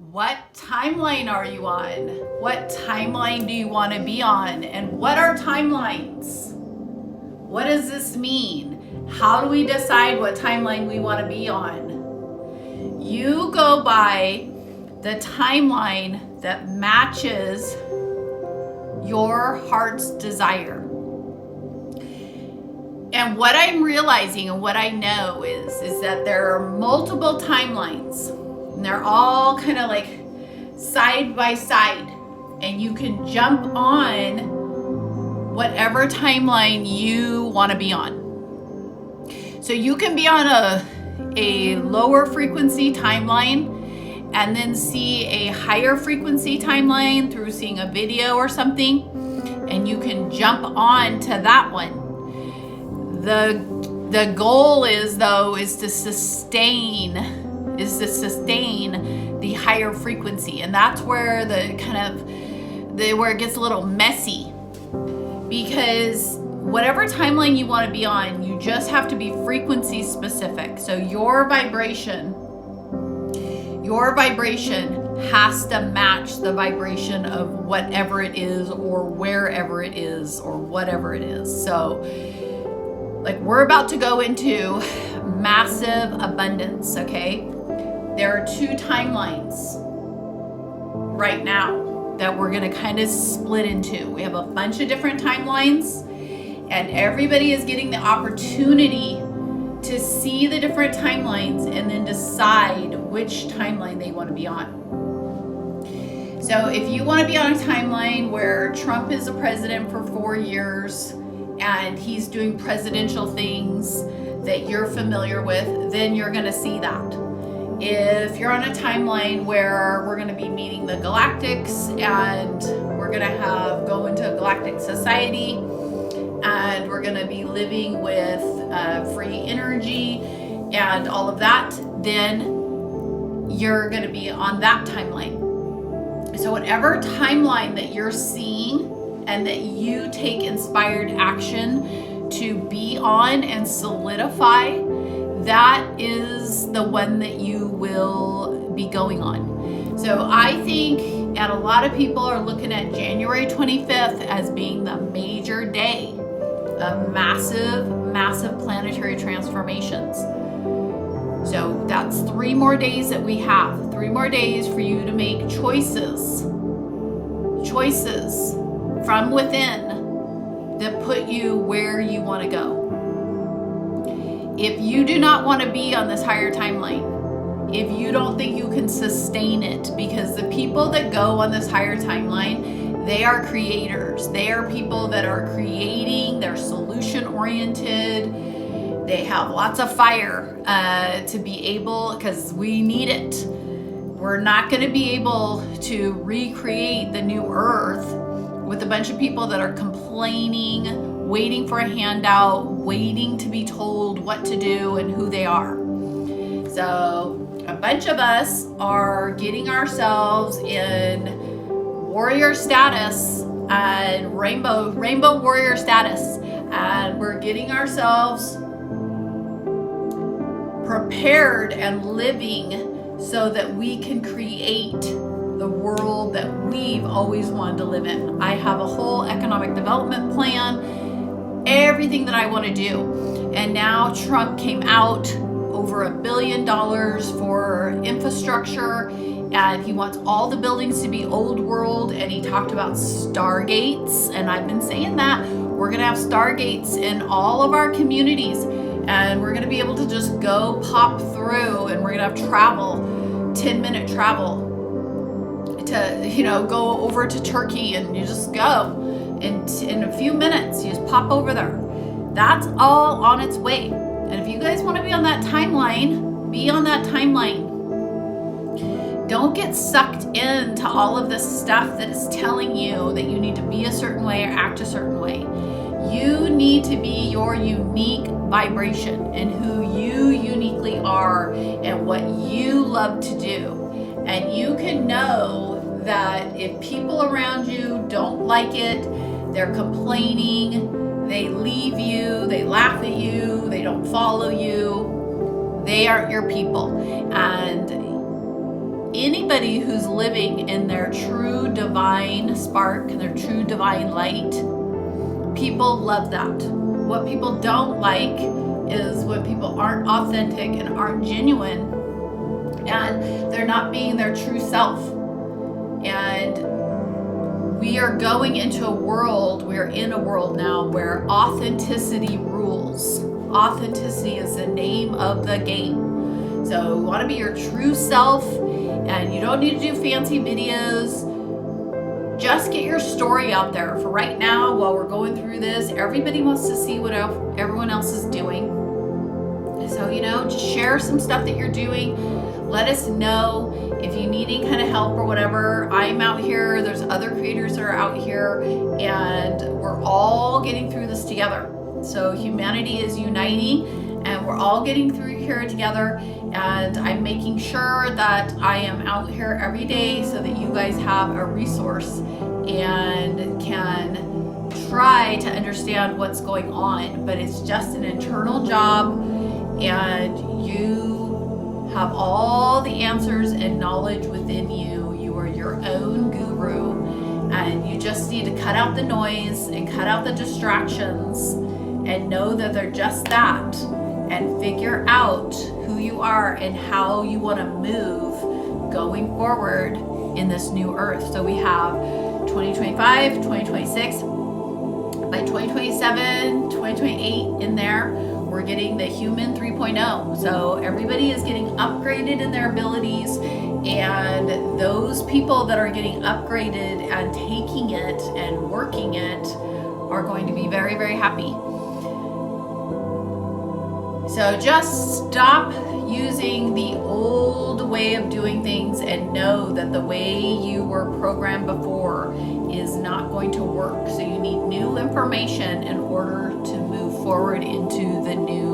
What timeline are you on? What timeline do you want to be on? And what are timelines? What does this mean? How do we decide what timeline we want to be on? You go by the timeline that matches your heart's desire. And what I'm realizing and what I know is that there are multiple timelines, and they're all kind of like side by side, and you can jump on whatever timeline you want to be on. So you can be on a lower frequency timeline and then see a higher frequency timeline through seeing a video or something, and you can jump on to that one. The goal is to sustain the higher frequency, and that's where where it gets a little messy, because whatever timeline you want to be on, you just have to be frequency specific. So your vibration has to match the vibration of whatever it is or wherever it is or whatever it is. So like, we're about to go into massive abundance, okay? There are two timelines right now that we're gonna kind of split into. We have a bunch of different timelines, and everybody is getting the opportunity to see the different timelines and then decide which timeline they want to be on. So if you want to be on a timeline where Trump is a president for 4 years and he's doing presidential things that you're familiar with, then you're going to see that. If you're on a timeline where we're going to be meeting the galactics and we're going to go into a galactic society and we're going to be living with free energy and all of that, then you're going to be on that timeline. So whatever timeline that you're seeing and that you take inspired action to be on and solidify, that is the one that you will be going on. So I think, and a lot of people are looking at January 25th as being the major day of massive planetary transformations. So that's 3 more days that we have. 3 more days for you to make choices from within that put you where you want to go. If you do not want to be on this higher timeline, if you don't think you can sustain it, because the people that go on this higher timeline, they are creators. They are people that are creating, they're solution oriented. They have lots of fire to be able, because we need it. We're not going to be able to recreate the new earth with a bunch of people that are complaining, waiting for a handout, waiting to be told what to do and who they are. So a bunch of us are getting ourselves in warrior status and rainbow warrior status, and we're getting ourselves prepared and living so that we can create the world that we've always wanted to live in. I have a whole economic development plan, everything that I want to do. And now Trump came out, over $1 billion for infrastructure, and he wants all the buildings to be old world, and he talked about stargates, and I've been saying that. We're gonna have stargates in all of our communities, and we're gonna be able to just go pop through, and we're gonna have travel, 10-minute travel to, go over to Turkey, and you just go in a few minutes, you just pop over there. That's all on its way. And if you guys want to be on that timeline, be on that timeline. Don't get sucked into all of this stuff that is telling you that you need to be a certain way or act a certain way. You need to be your unique vibration and who you uniquely are and what you love to do. And you can know that if people around you don't like it, they're complaining, they leave you, they laugh at you, they don't follow you, they aren't your people. And anybody who's living in their true divine spark and their true divine light, people love that. What people don't like is when people aren't authentic and aren't genuine and they're not being their true self. And we are going into a world, we're in a world now where authenticity rules. Authenticity is the name of the game. So you want to be your true self, and you don't need to do fancy videos. Just get your story out there. For right now, while we're going through this, everybody wants to see what everyone else is doing. So, just share some stuff that you're doing. Let us know if you need any kind of help or whatever. I'm out here. There's other creators that are out here, and we're all getting through this together. So humanity is uniting, and we're all getting through here together. And I'm making sure that I am out here every day so that you guys have a resource and can try to understand what's going on. But it's just an internal job, and you have all the answers and knowledge within you. You are your own guru, and you just need to cut out the noise and cut out the distractions and know that they're just that, and figure out who you are and how you want to move going forward in this new earth. So we have 2025, 2026, by 2027, 2028 in there, we're getting the human 3.0. So everybody is getting upgraded in their abilities, and those people that are getting upgraded and taking it and working it are going to be very, very happy. So just stop using the old way of doing things and know that the way you were programmed before is not going to work. So you need new information in order to move forward into the new